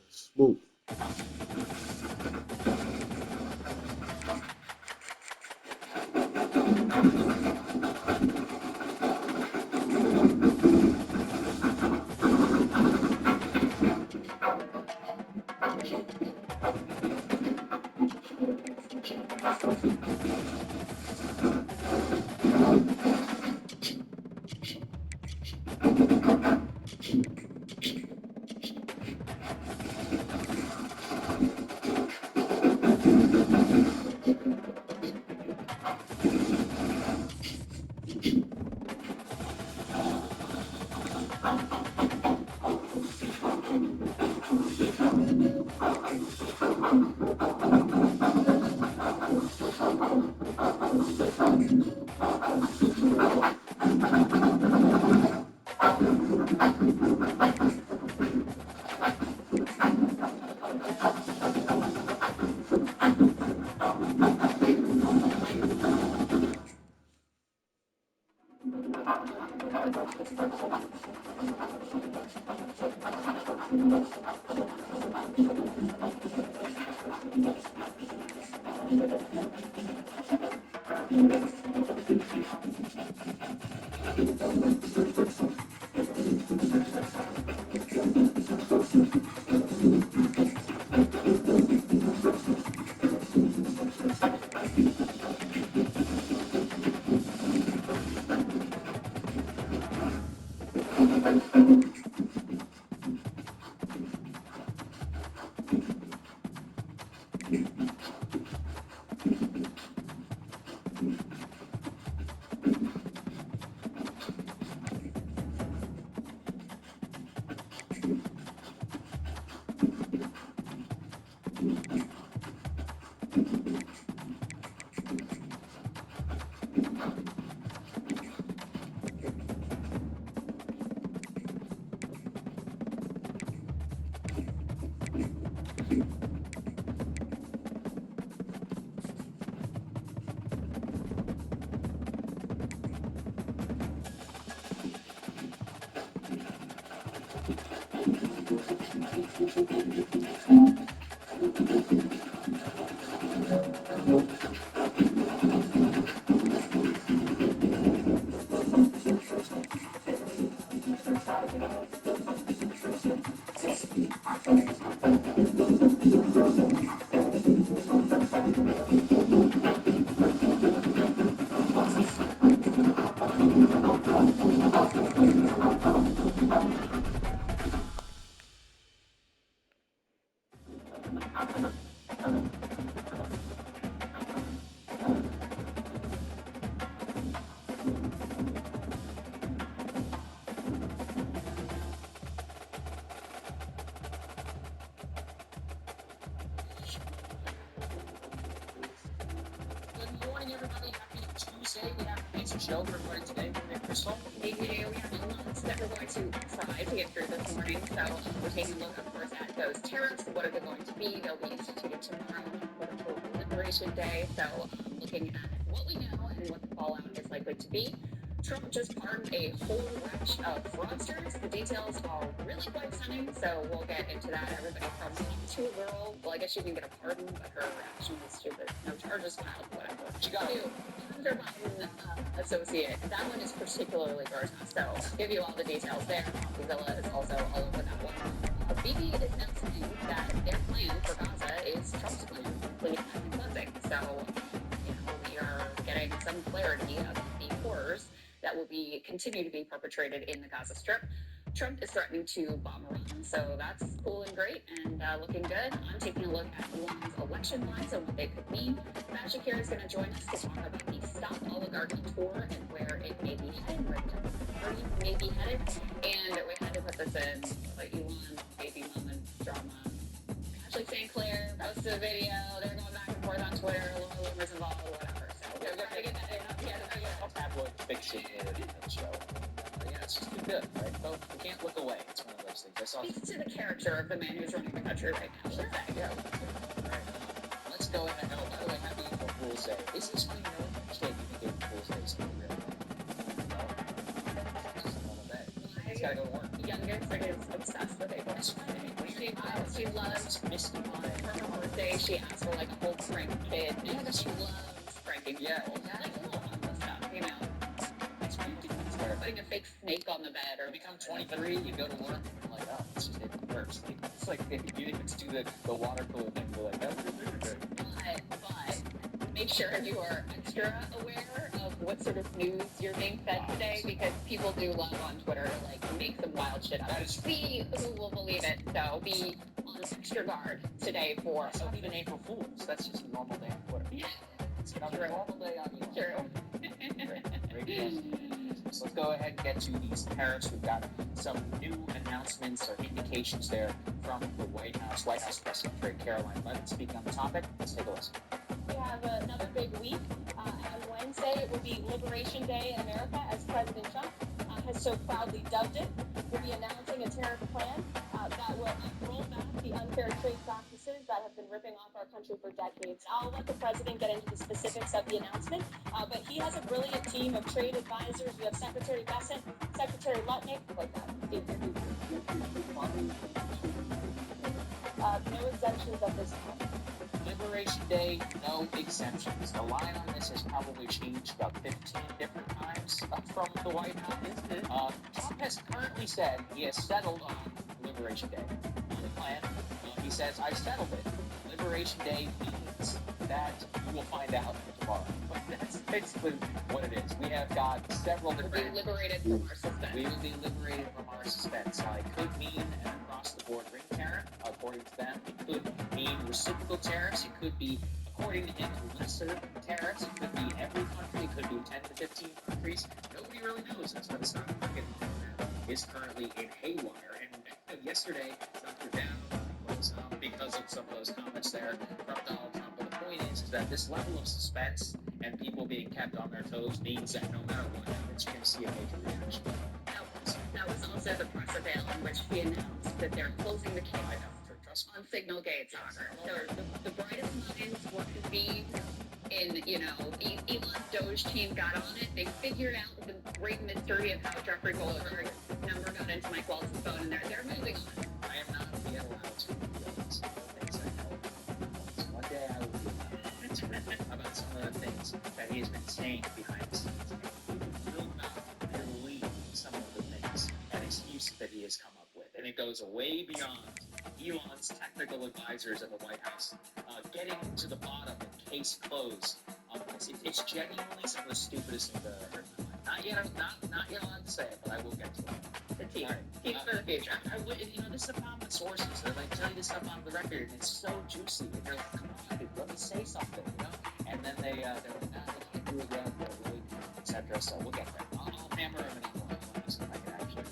Smooth. Good morning, everybody. Happy Tuesday. We have a decent show for everyone today. We're Crystal. Hey, today we have lots that we're going to try to get through this morning. So we're taking a look, of course, at those tariffs. What are they going to be? They'll be instituted tomorrow, quote unquote, Liberation Day. So looking at what we know and what the fallout is likely to be. Trump just pardoned a whole batch of fraudsters. The details are really quite stunning, so we'll get into that. Everybody from to a girl, well, I guess she didn't get a pardon, but her reaction was stupid. No charges filed, whatever. She got to Hunter Biden associate. That one is particularly gross. So I'll give you all the details there. Villa is also all over that one. Bibi is now saying that their plan for Gaza is Trump's plan, including ethnic cleansing. So, we are getting some clarity about the horrors that will be continue to be perpetrated in the Gaza Strip. Trump is threatening to bomb Iran, so that's cool and great and looking good. I'm taking a look at Iran's election lines and what they could mean. Magic here is going to join us to talk about the Stop Oligarchy tour and where it may be headed, where the party may be headed. And we had to put this in, but Elon, baby mama drama. Ashley St. Clair posted a video. They're going back and forth on Twitter. A little rumors involved, whatever. So simulated show. Yeah, it's just too good, right? So we can't look away. It's one of those things. I saw. Speaks to the character of the man who's running the country right now. Sure. Yeah. Right. Let's go ahead. Oh, by the way, happy April Fool's Day. Is this when you know actually you think April Fool's Day is still real? No. Just another day. He's gotta go to work. Youngest is obsessed with April. She loves Misty Mind. for her birthday. She asked for like a whole prank kid. Yeah, she loves pranking people. Yeah. Like little harmless stuff, you know. It's where Putting a fake snake on the bed or you become 23, you go to work, and you're like, oh, it's just it works. It's like if you didn't do the water cooler thing, you're like, that's really good. But make sure you are extra aware of what sort of news you're being fed today, because people do love on Twitter to like make some wild shit up. That is See who will believe it. So be on extra guard today for It's not even April Fool's. That's just a normal day on Twitter. Yeah. It's another normal day on Elon. True. Great question. So let's go ahead and get to these tariffs. We've got some new announcements or indications there from the White House. White House Press Secretary Caroline Levitt speaking on the topic. Let's take a listen. We have another big week. On Wednesday, it will be Liberation Day in America, as President Trump has so proudly dubbed it. We'll be announcing a tariff plan that will roll back the unfair trade practices that have been ripping off our country for decades. I'll let the president get into the specifics of the announcement, but he has a brilliant team of trade advisors. We have Secretary Bessent, Secretary Lutnick, like that. No exemptions at this time. Liberation Day, no exemptions. The line on this has probably changed about 15 different times from the White House. Trump has currently said he has settled on Liberation Day. On the plan, he says, I settled it. Liberation Day means that you will find out tomorrow. But that's basically what it is. We have got several We'll be different... liberated from our suspense. We will be liberated from our suspense. It could mean an across-the-board ring tariff, according to them. It could mean reciprocal tariffs. It could be, according to him, lesser tariffs. It could be every country. It could be 10 to 15 countries. Nobody really knows. That's why the stock market is currently in haywire. And yesterday, Dr. Dow was because of some of those comments there from Donald Trump. But the point is that this level of suspense and people being kept on their toes means that no matter what happens, you're going to see a major reaction. That was also the press avail in which he announced that they're closing the case on Signalgate soccer. So the brightest minds were convened in, Elon's Doge team got on it. They figured out the great mystery of how Jeffrey Goldberg's number got into Mike Walton's phone, and they're moving on. I am not yet allowed to reveal some of the things I know. So one day I will be allowed to reveal about some of the things that he has been saying behind the scenes. You will not believe some of the things and excuses that he has come up with. And it goes way beyond Elon's technical advisors at the White House getting to the bottom of case closed on this. It's genuinely some of the stupidest things I've ever heard in my life. Not yet allowed to say it, but I will get to it. The team. Right. Team for the future. I would, this is a problem with sources. They're like, tell you this stuff on the record, and it's so juicy. And you're like, come on, dude, let me say something, And then they're like, they can't do it yet, they're really, etc. So we'll get there. I'll hammer them anymore so I can actually.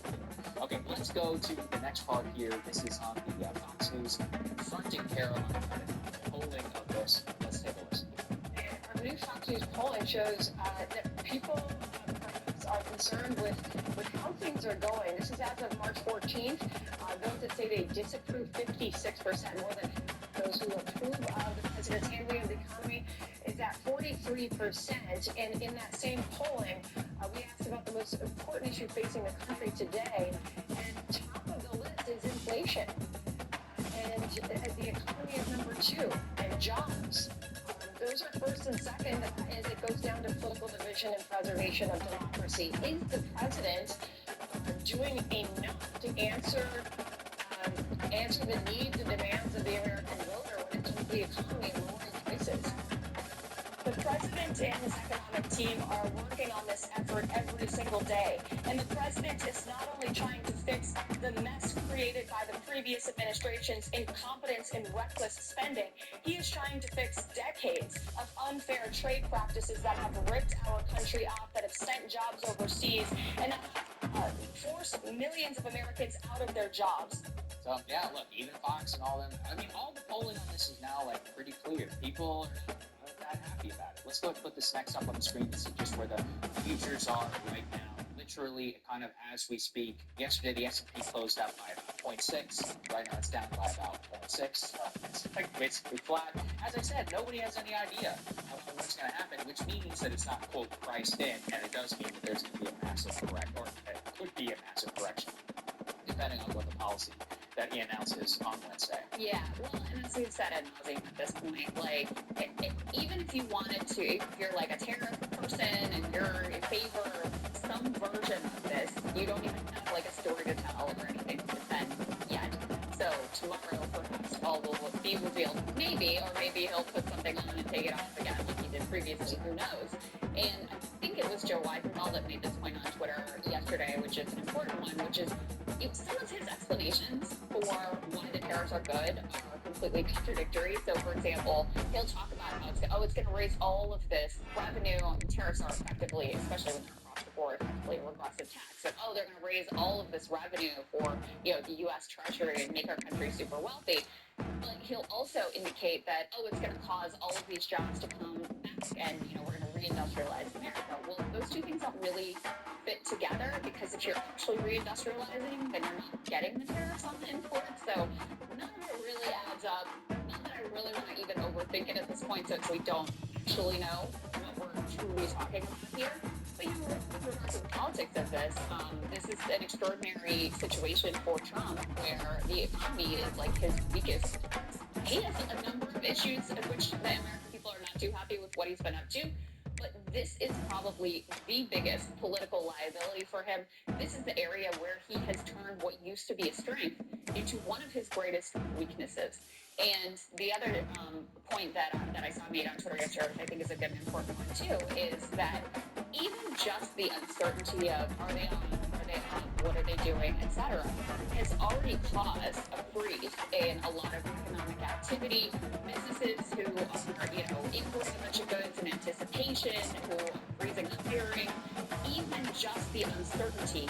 Okay, let's go to the next part here. This is on the Fox News confronting Caroline Levitt. Polling of this. Let's take a listen. Our new Fox News polling shows that people perhaps are concerned with how things are going. This is as of March 14th. Those that say they disapprove 56%, more than those who approve of the president's handling of the economy is at 43%. And in that same polling, we asked about the most important issue facing the country today. And top of the list is inflation. And the economy is number 2, and jobs. Those are first and second as it goes down to political division and preservation of democracy. Is the president doing enough to answer the needs and demands of the American voter when it comes to the economy and lowering prices? The president and his economic team are working on this effort every single day. And the president is not only trying to fix the mess created by the previous administration's incompetence and reckless spending, he is trying to fix decades of unfair trade practices that have ripped our country off, that have sent jobs overseas, and that have forced millions of Americans out of their jobs. So, yeah, look, even Fox and all them, all the polling on this is now, pretty clear. People are that happy about it. Let's go put this next up on the screen to see just where the futures are right now. Literally, kind of as we speak. Yesterday, the S&P closed out by about 0.6. Right now, it's down by about 0.6. It's like basically flat. As I said, nobody has any idea of what's going to happen, which means that it's not, quote, priced in, and it does mean that there's going to be a massive correction, or it could be a massive correction, depending on what the policy that he announces on Wednesday. Yeah, well, and as we've said ad nauseam at this point, like, even if you wanted to, if you're like a tariff person and you're in favor of some version of this, you don't even have like a story to tell or anything to defend yet. So tomorrow, perhaps all will be revealed, maybe, or maybe he'll put something on and take it off again like he did previously, who knows. And I think it was Joe Weisenthal that made this point on Twitter yesterday, which is an important one, which is some of his explanations for why the tariffs are good are completely contradictory. So, for example, he'll talk about how it's going to raise all of this revenue. Tariffs are effectively, especially when they're across the board, effectively a regressive tax. So, they're going to raise all of this revenue for the U.S. Treasury and make our country super wealthy. But he'll also indicate that it's going to cause all of these jobs to come back, and we're going to reindustrialize America. Well, those two things don't really fit together, because if you're actually reindustrializing, then you're not getting the tariffs on the imports. So none of it really adds up. Not that I really want to even overthink it at this point, since we don't actually know what we're truly talking about here. But with regards to the politics of this, this is an extraordinary situation for Trump, where the economy is like his weakest. He has a number of issues of which the American people are not too happy with what he's been up to. But this is probably the biggest political liability for him. This is the area where he has turned what used to be a strength into one of his greatest weaknesses. And the other point that I saw made on Twitter yesterday, which I think is a good and important one too, is that even just the uncertainty of are they on, what are they doing, etc., has already caused a freeze in a lot of economic activity. Businesses who are, importing a bunch of goods in anticipation, who are freezing hiring, even just the uncertainty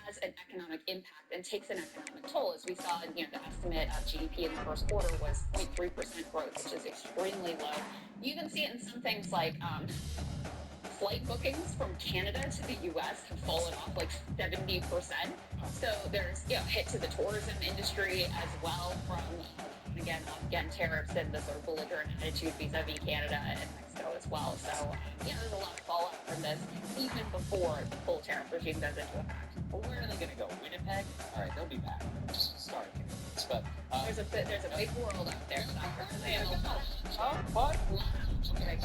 has an economic impact and takes an economic toll. As we saw, the estimate of GDP in the first quarter was 0.3% growth, which is extremely low. You even see it in some things like flight bookings from Canada to the U.S. have fallen off like 70%. So there's hit to the tourism industry as well from again tariffs and the sort of belligerent attitude vis-a-vis Canada and Mexico as well. So there's a lot of fallout from this even before the full tariff regime goes into effect. Well, where are they going to go? Winnipeg? All right, they'll be back. Just starting. But there's a big world out there. What? Okay.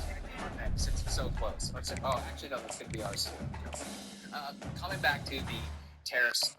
Since it's so close. Actually, no, that's going to be ours too. Coming back to the tariffs,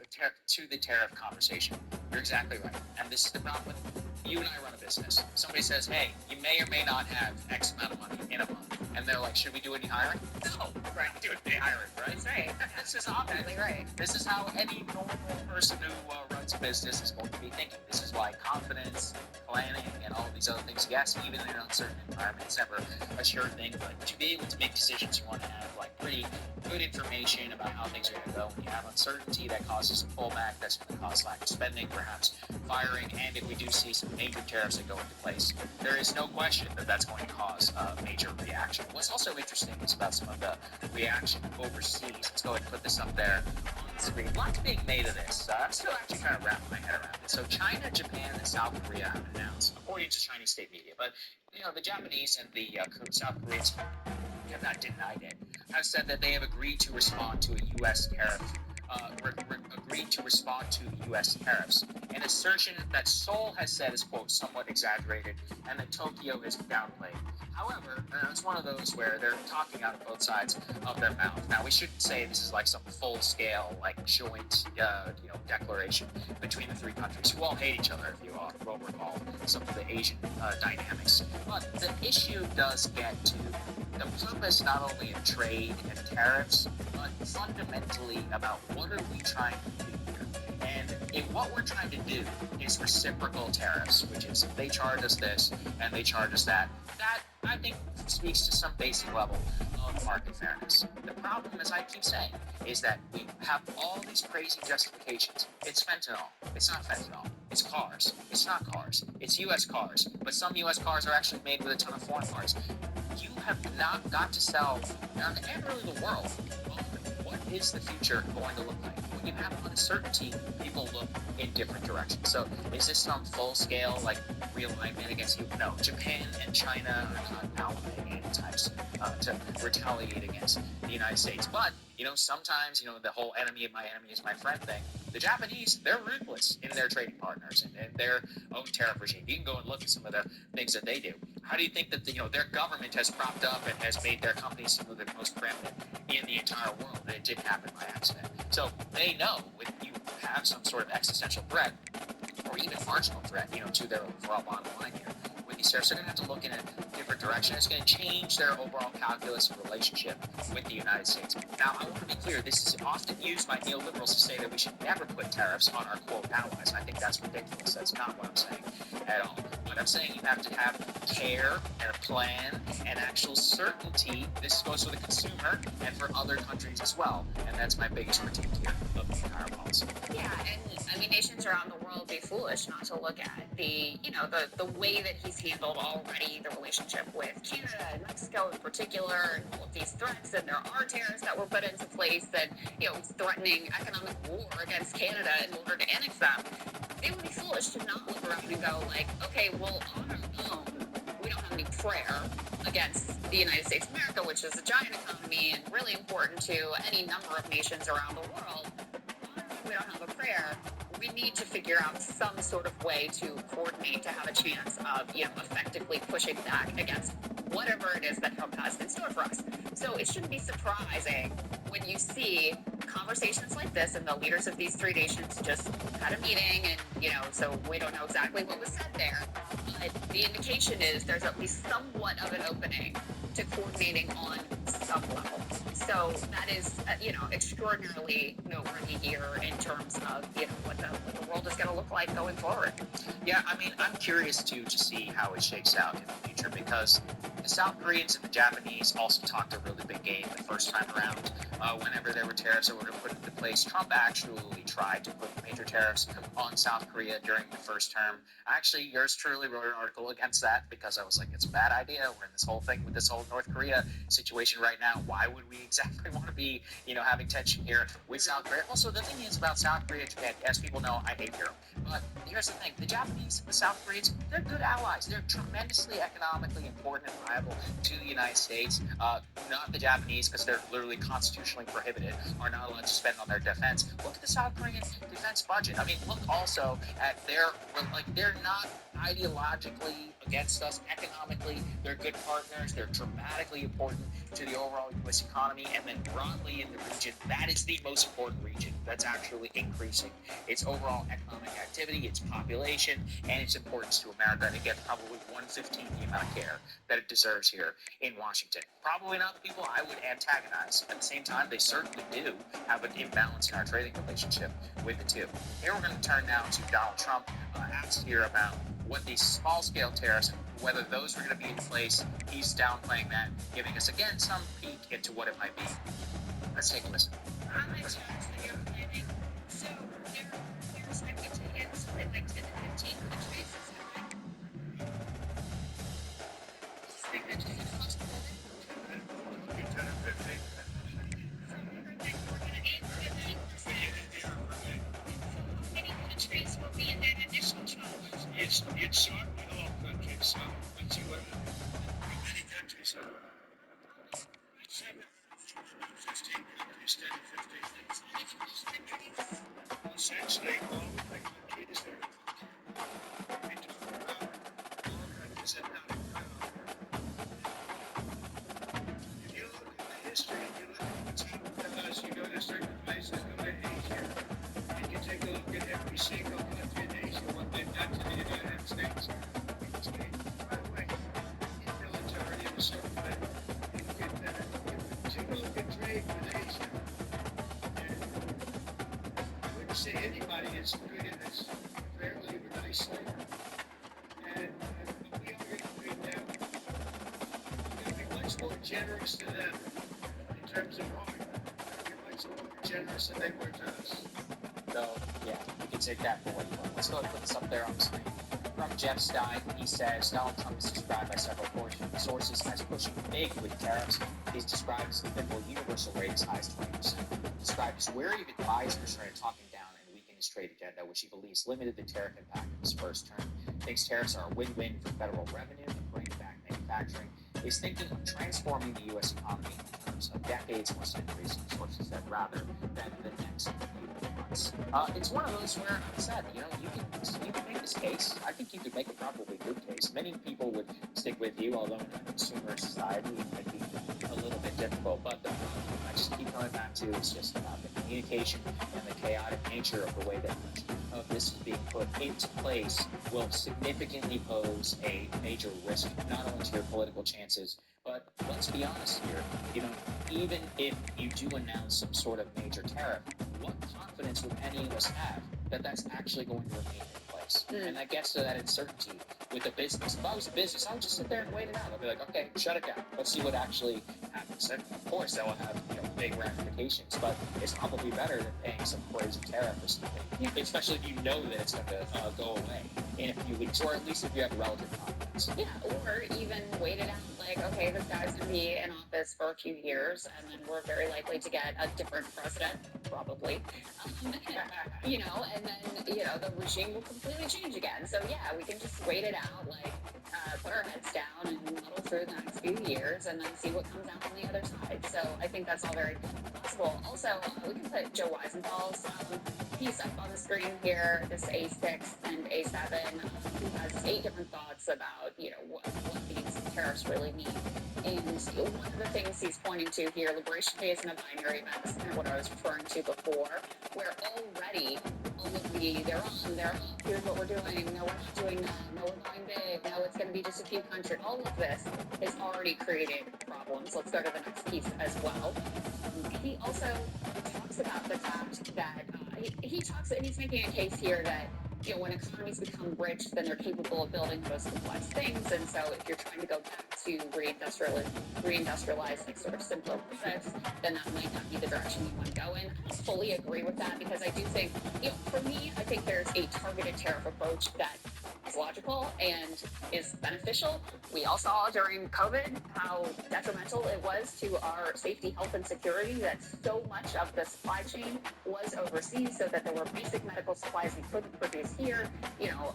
to the tariff conversation, you're exactly right. And this is the problem with you and I run a business. Somebody says, hey, you may or may not have X amount of money in a month. And they're like, should we do any hiring? No, right? Do any hiring, right? That's right. This is obvious. Exactly right. This is how any normal person who runs a business is going to be thinking. This is why confidence, planning, and all of these other things, yes, even in an uncertain environment, it's never a sure thing, but to be able to make decisions, you want to have pretty good information about how things are going to go. When you have uncertainty, that causes a pullback, that's going to cause lack of spending, perhaps firing, and if we do see some major tariffs that go into place, there is no question that that's going to cause a major reaction. What's also interesting is about some of the reaction overseas. Let's go ahead and put this up there on the screen. Lots being made of this. I'm still actually trying to wrap my head around it. So China, Japan, and South Korea have announced, according to Chinese state media, but the Japanese and the South Koreans have not denied it, have said that they have agreed to respond to a U.S. tariff, agreed to respond to U.S. tariffs. An assertion that Seoul has said is, quote, somewhat exaggerated, and that Tokyo is downplayed. However, it's one of those where they're talking out of both sides of their mouth. Now, we shouldn't say this is like some full-scale, joint, declaration between the three countries who all hate each other, if you will recall some of the Asian dynamics. But the issue does get to the purpose not only of trade and tariffs, but fundamentally about what are we trying to do here. And if what we're trying to do is reciprocal tariffs, which is if they charge us this and they charge us that, that I think speaks to some basic level of market fairness. The problem, as I keep saying, is that we have all these crazy justifications. It's fentanyl. It's not fentanyl. It's cars. It's not cars. It's U.S. cars. But some U.S. cars are actually made with a ton of foreign parts. you have not got to sell, and really the world, what is the future going to look like? When you have uncertainty, people look in different directions. So is this some full-scale, like, realignment against you? No, Japan and China are not allying any types to retaliate against the United States. But, sometimes, the whole enemy of my enemy is my friend thing, the Japanese, they're ruthless in their trading partners and their own tariff regime. You can go and look at some of the things that they do. How do you think that their government has propped up and has made their companies some of the most preeminent in the entire world? And it didn't happen by accident. So they know when you have some sort of existential threat, or even marginal threat, to their overall bottom line here, with these tariffs, they're going to have to look in a different direction. It's going to change their overall calculus and relationship with the United States. Now, I want to be clear, this is often used by neoliberals to say that we should never put tariffs on our, quote, allies. I think that's ridiculous. That's not what I'm saying at all. But I'm saying you have to have care and a plan and actual certainty. This goes for the consumer and for other countries as well. And that's my biggest critique here of the entire policy. Yeah, and nations around the world be foolish not to look at the way that he's handled already the relationship with Canada and Mexico in particular, and all of these threats. And there are tariffs that were put into place that, threatening economic war against Canada in order to annex them. They would be foolish to not look around and go like, okay, well, on our own, we don't have any prayer against the United States of America, which is a giant economy and really important to any number of nations around the world. We don't have a prayer. We need to figure out some sort of way to coordinate to have a chance of, effectively pushing back against whatever it is that Trump has in store for us. So it shouldn't be surprising when you see conversations like this, and the leaders of these three nations just had a meeting, and, so we don't know exactly what was said there. But the indication is there's at least somewhat of an opening to coordinating on some level. So that is, extraordinarily noteworthy here in terms of, what the world is going to look like going forward. Yeah, I'm curious too to see how it shakes out in the future, because the South Koreans and the Japanese also talked a really big game the first time around. Whenever there were tariffs that were put into place, Trump actually tried to put major tariffs on South Korea during the first term. Actually, yours truly wrote an article against that because I was like, it's a bad idea. We're in this whole thing with this whole North Korea situation right now. Why would we exactly want to be, having tension here with South Korea? Also, the thing is about South Korea and Japan, as people know, I hate Europe. But here's the thing, the Japanese and the South Koreans, they're good allies. They're tremendously economically important and viable to the United States. Not the Japanese, because they're literally constitutionally prohibited, are not allowed to spend on their defense. Look at the South Korean defense budget. Look also at they're not ideologically against us economically. They're good partners. They're dramatically important to the overall U.S. economy. And then broadly in the region, that is the most important region that's actually increasing its overall economic activity, its population, and its importance to America. And it gets probably 1/15 the amount of care that it deserves here in Washington. Probably not the people I would antagonize. At the same time, they certainly do have an imbalance in our trading relationship with the two. Here we're going to turn now to Donald Trump, asked here about what these small-scale tariffs, whether those were going to be in place. He's downplaying that, giving us, again, some peek into what it might be. Let's take a listen. How many times that you're planning? So they're expected to hit something like 10 to 15 countries. Is that right? Think that you can cost more than 10 or 15. So we heard that you were going to aim for that percentage. How many countries will be in that initial challenge? It's certainly all countries. So let's see what many countries are. 7, 15 countries, 10 to 15. Essentially, all of the countries are. We talk about all countries that not included. If you look at the history, you look at what's happened to us, you go to certain places, go to Asia, and you take a look at every single country in Asia, what they've done to the United States. By the way, in military and so on, you get that. Take a look at trade with Asia. I wouldn't say anybody is treated as fairly or nicely. And we already treat them. We're going to be much more generous to them in terms of harm. We're going to be much more generous than they were to us. So, yeah, you can take that for what you want. Let's go ahead and put this up there on the screen. From Jeff Stein, he says Donald Trump is described by several sources as pushing big with tariffs. He's described as the federal universal rate as high as 20%. Described as wary of advisors trying to talk him down and weaken his trade agenda, which he believes limited the tariff impact of his first term. Thinks tariffs are a win-win for federal revenue and bringing back manufacturing. Is thinking of transforming the U.S. economy in terms of decades more centuries, sources said, rather than the next few months. It's one of those where I'm sad, you can make this case. I think you could make a probably good case. Many people would stick with you, although in a consumer society it might be a little bit difficult. But I just keep coming back to it's just about the communication and the chaotic nature of the way that of this is being put into place will significantly pose a major risk, not only to your political chances, but let's be honest here, even if you do announce some sort of major tariff, what confidence would any of us have that that's actually going to remain in place? And that gets to that uncertainty with the business. If I was a business, I would just sit there and wait it out. I'd be like, okay, shut it down. Let's see what actually happens. And of course, that will have big ramifications, but it's probably better than paying some crazy tariff or something, especially if you know that it's going to go away in a few weeks, or at least if you have relative confidence. Yeah, or even wait it out, like, okay, this guy's going to be in office for a few years, and then we're very likely to get a different president, probably. And then, the regime will completely change again. So, yeah, we can just wait it out, like, put our heads down and muddle through the next few years, and then see what comes out on the other side. So, I think that's all very possible. Also, we can put Joe Weisenthal's piece up on the screen here, this A6 and A7, who has 8 different thoughts about, what these tariffs really mean. And one of the things he's pointing to here, Liberation Day isn't a binary event. That's kind of what I was referring to before, where already all of they're on, here's what we're doing, no, we're not doing that, no, we're going big, no, it's going to be just a few countries. All of this has already created problems. Let's go to the next piece as well. He also talks about the fact that he's making a case here that when economies become rich, then they're capable of building those complex things. And so if you're trying to go back to reindustrialize like sort of simpler process, then that might not be the direction you want to go in. I don't fully agree with that because I do think, for me, I think there's a targeted tariff approach that is logical and is beneficial. We all saw during COVID how detrimental it was to our safety, health, and security, that so much of the supply chain was overseas, so that there were basic medical supplies we couldn't produce here.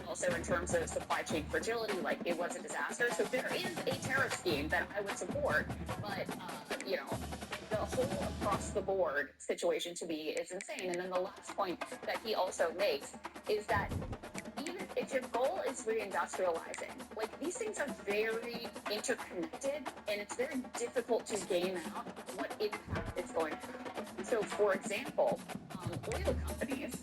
Also in terms of supply chain fragility, like it was a disaster. So there is a tariff scheme that I would support, but the whole across the board situation to me is insane. And then the last point that he also makes is that even if your goal is reindustrializing, like these things are very interconnected, and it's very difficult to game out what impact it's going to have. So, for example, oil companies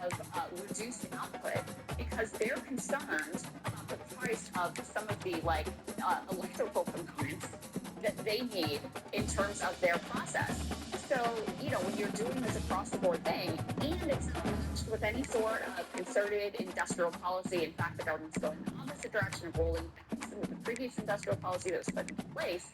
have reduced output because they're concerned about the price of some of the electrical components that they need in terms of their process. So, when you're doing this across the board thing, and it's not matched with any sort of concerted industrial policy, in fact, the government's going the opposite direction of rolling back some of the previous industrial policy that was put in place,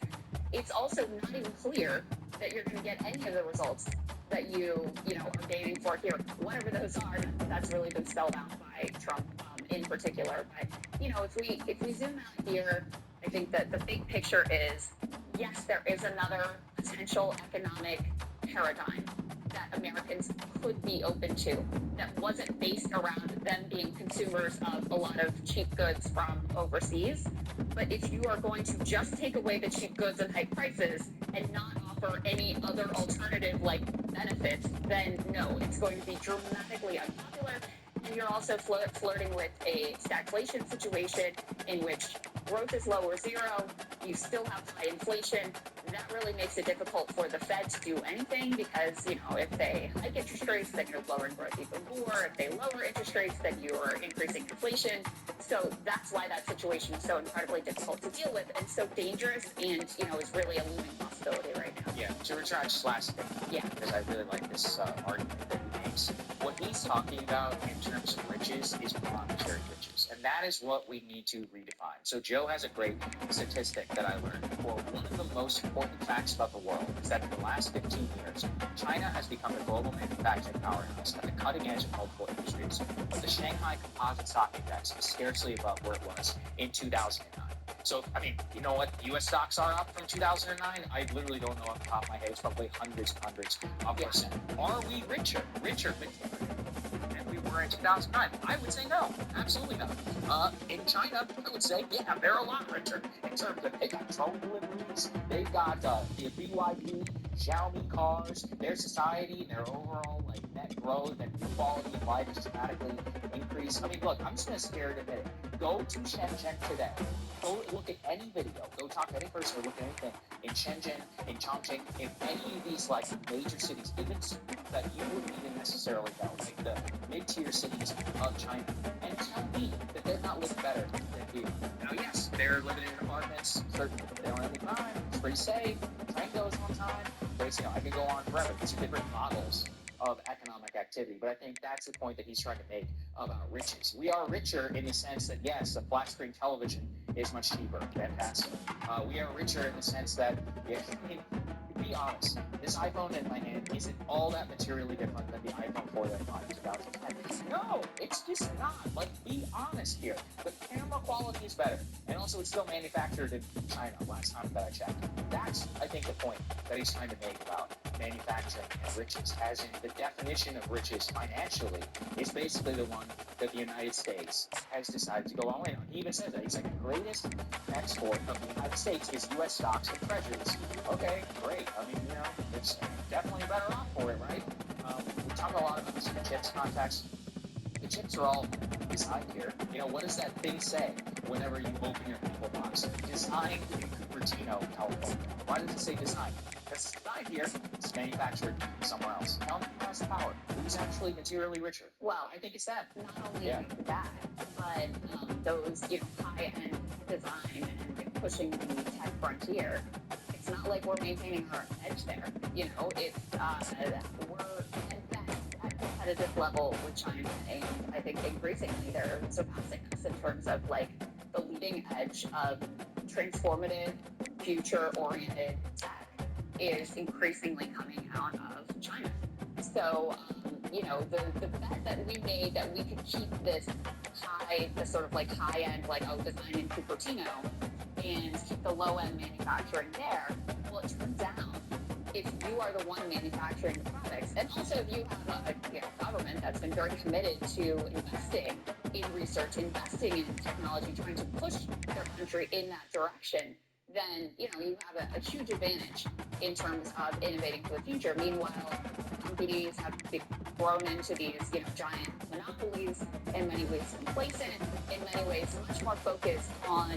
it's also not even clear that you're going to get any of the results that you are aiming for here, whatever those are. That's really been spelled out by Trump in particular. But if we zoom out here, I think that the big picture is, yes, there is another potential economic paradigm that Americans could be open to that wasn't based around them being consumers of a lot of cheap goods from overseas. But if you are going to just take away the cheap goods and high prices and not offer any other alternative like benefits, then no, it's going to be dramatically unpopular. And you're also flirting with a stagflation situation in which growth is low or zero, you still have high inflation. That really makes it difficult for the Fed to do anything because, if they hike interest rates, then you're lowering growth even more. If they lower interest rates, then you're increasing inflation. So that's why that situation is so incredibly difficult to deal with and so dangerous and, is really a looming possibility right now. Yeah, to return just last thing, because I really like this argument that he makes. What he's talking about in terms of riches is monetary riches. riches. And that is what we need to redefine. So Joe has a great statistic that I learned. Well, one of the most important facts about the world is that in the last 15 years, China has become a global manufacturing powerhouse at the cutting edge of multiple industries. But the Shanghai Composite Stock Index is scarcely above where it was in 2009. So, I mean, you know what U.S. stocks are up from 2009? I literally don't know off the top of my head. It's probably hundreds of percent. Are we richer than we were in 2009? I would say no, absolutely not. In China, I would say, yeah, they're a lot richer in terms of they got drone deliveries, they've got the BYD, Xiaomi cars, their society, their overall like net growth and quality of life is dramatically increased. I mean, look, I'm just gonna sit here and admit it. Go to Shenzhen today. Go look at any video. Go talk to any person or look at anything in Shenzhen, in Chongqing, in any of these like major cities, even that you wouldn't even necessarily know, like the mid-tier cities of China, and tell me that they're not living better than you. Now, yes, they're living in apartments. Certainly, they don't have any crime. It's pretty safe. Train goes on time. There's, I can go on forever. These are different models of economic activity, but I think that's the point that he's trying to make about riches. We are richer in the sense that, yes, a flat screen television is much cheaper. Fantastic. We are richer in the sense that, yeah, I mean, to be honest, this iPhone in my hand isn't all that materially different than the iPhone 4 that I bought in 2010. No, it's just not. Like, be honest here. The camera quality is better, and also it's still manufactured in China last time that I checked. That's, I think, the point that he's trying to make about manufacturing and riches, as in the definition of riches financially is basically the one that the United States has decided to go all in on. He even says that. He's like, the greatest export of the United States is U.S. stocks and treasuries. Okay, great. I mean, it's definitely better off for it, right? We talk a lot about this in the chips context. The chips are all designed here. What does that thing say whenever you open your Apple box? Designed in Cupertino, California. Why does it say designed? Because it's designed here, it's manufactured somewhere else. Tell me who has the power. Who's actually materially richer? Well, I think it's that. not only Yeah. that, but those high-end design and pushing the tech frontier. It's not like we're maintaining our edge there. It's we're at that competitive level with China, and I think increasingly they're surpassing us in terms of like the leading edge of transformative, future-oriented tech is increasingly coming out of China. So, the bet that we made that we could keep this the sort of like high end, like, design in Cupertino and keep the low end manufacturing there, well, it turns out if you are the one manufacturing the products, and also if you have a government that's been very committed to investing in research, investing in technology, trying to push their country in that direction, then you have a huge advantage in terms of innovating for the future. Meanwhile, companies have grown into these giant monopolies, in many ways complacent, in many ways much more focused on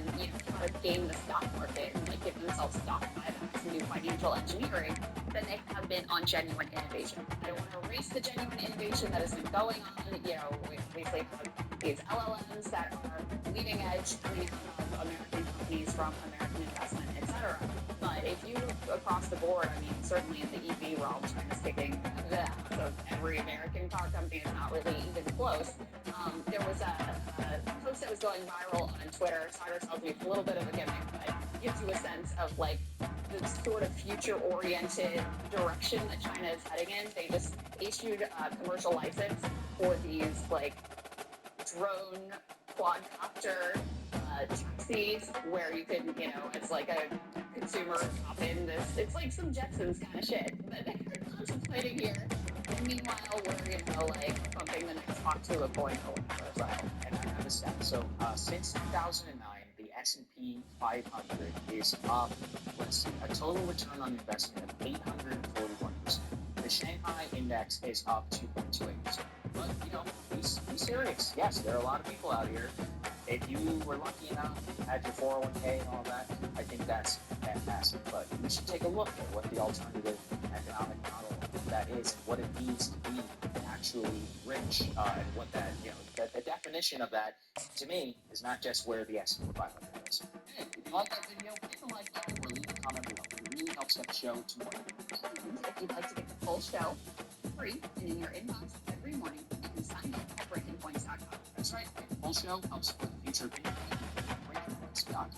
how to game the stock market and like give themselves stock buybacks and do financial engineering than they have been on genuine innovation. I don't want to erase the genuine innovation that has been going on. We obviously have these LLMs that are leading edge coming out of American companies from American investment, etc. But if you look across the board, I mean, certainly in the EV realm, China's kicking the ass of every American car company is not really even close. There was a post that was going viral on Twitter. Sagar tells me it's a little bit of a gimmick, but gives you a sense of like the sort of future-oriented direction that China is heading in. They just issued a commercial license for these like drone quadcopter taxis where you can, it's like a consumer hop in this. It's like some Jetsons kind of shit that they're contemplating here. And meanwhile, we're, like bumping the next Mach 2 of Boeing or whatever as well. And I have a stat. So since 2009, the S&P 500 is up, let's see, a total return on investment of 841%. The Shanghai index is up 2.28%. But, be serious. Yes, there are a lot of people out here. If you were lucky enough, had your 401k and all that, I think that's fantastic. But we should take a look at what the alternative economic model that is and what it means to be actually rich, and what that, the definition of that, to me, is not just where the S&P 500 is. Hey, if you like that video, hit the like button or leave a comment below. It really helps get the show to more. If you'd like to get the full show free and in your inbox every morning, you can sign up at breakingpoints.com. That's right. Also, helps support the future of Scott.